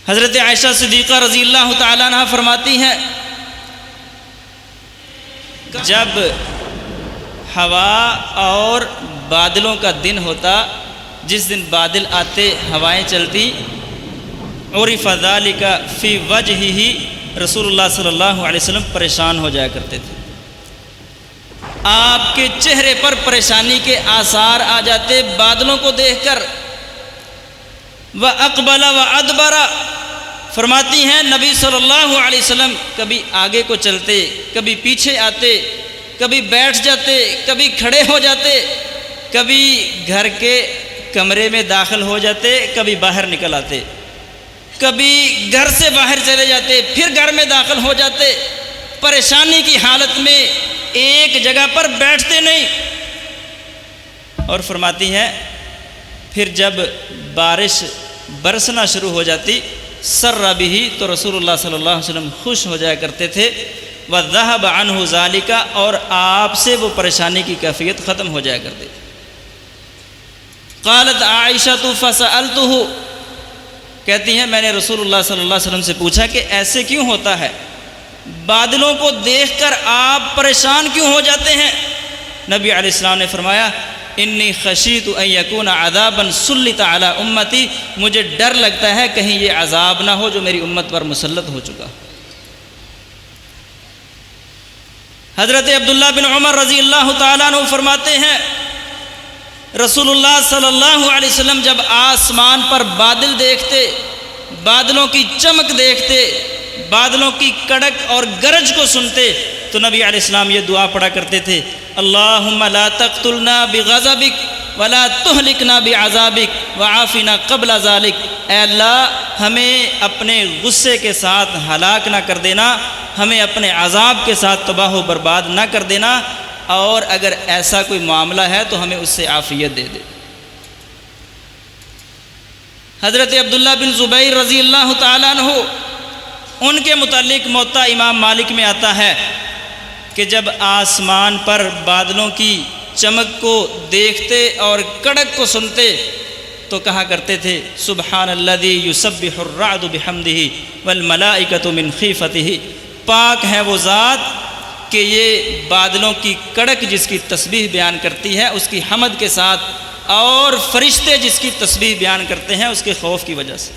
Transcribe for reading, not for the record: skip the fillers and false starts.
حضرت عائشہ صدیقہ رضی اللہ تعالیٰ عنہ فرماتی ہیں جب ہوا اور بادلوں کا دن ہوتا، جس دن بادل آتے ہوائیں چلتی، عرف ذالک فی وجہہ، رسول اللہ صلی اللہ علیہ وسلم پریشان ہو جایا کرتے تھے، آپ کے چہرے پر پریشانی کے آثار آ جاتے بادلوں کو دیکھ کر۔ وَأَقْبَلَ وَأَدْبَرَ، فرماتی ہیں نبی صلی اللہ علیہ وسلم کبھی آگے کو چلتے، کبھی پیچھے آتے، کبھی بیٹھ جاتے، کبھی کھڑے ہو جاتے، کبھی گھر کے کمرے میں داخل ہو جاتے، کبھی باہر نکل آتے، کبھی گھر سے باہر چلے جاتے، پھر گھر میں داخل ہو جاتے، پریشانی کی حالت میں ایک جگہ پر بیٹھتے نہیں۔ اور فرماتی ہیں پھر جب بارش برسنا شروع ہو جاتی، سر بھی، تو رسول اللہ صلی اللہ علیہ وسلم خوش ہو جایا کرتے تھے، وَذَهَبَ عَنْهُ ذَلِكَ، اور آپ سے وہ پریشانی کی کیفیت ختم ہو جایا کرتی تھی۔ قالت عائشہ فسألته، کہتی ہیں میں نے رسول اللہ صلی اللہ علیہ وسلم سے پوچھا کہ ایسے کیوں ہوتا ہے، بادلوں کو دیکھ کر آپ پریشان کیوں ہو جاتے ہیں؟ نبی علیہ السلام نے فرمایا انی خشیت ان یکون عذابا سلط علی امتی، مجھے ڈر لگتا ہے کہیں یہ عذاب نہ ہو جو میری امت پر مسلط ہو چکا۔ حضرت عبداللہ بن عمر رضی اللہ تعالیٰ عنہ فرماتے ہیں رسول اللہ صلی اللہ علیہ وسلم جب آسمان پر بادل دیکھتے، بادلوں کی چمک دیکھتے، بادلوں کی کڑک اور گرج کو سنتے، تو نبی علیہ السلام یہ دعا پڑھا کرتے تھے اللہم لا تقتلنا بغضبک ولا تہلکنا بعذابک وعافنا قبل ذالک، اے اللہ ہمیں اپنے غصے کے ساتھ ہلاک نہ کر دینا، ہمیں اپنے عذاب کے ساتھ تباہ و برباد نہ کر دینا، اور اگر ایسا کوئی معاملہ ہے تو ہمیں اس سے عافیت دے دے۔ حضرت عبداللہ بن زبیر رضی اللہ تعالیٰ عنہ، ان کے متعلق موطا امام مالک میں آتا ہے کہ جب آسمان پر بادلوں کی چمک کو دیکھتے اور کڑک کو سنتے تو کہا کرتے تھے سبحان الذی یسبح الرعد بحمدہ والملائکۃ من خیفتہ، پاک ہے وہ ذات کہ یہ بادلوں کی کڑک جس کی تسبیح بیان کرتی ہے اس کی حمد کے ساتھ، اور فرشتے جس کی تسبیح بیان کرتے ہیں اس کے خوف کی وجہ سے۔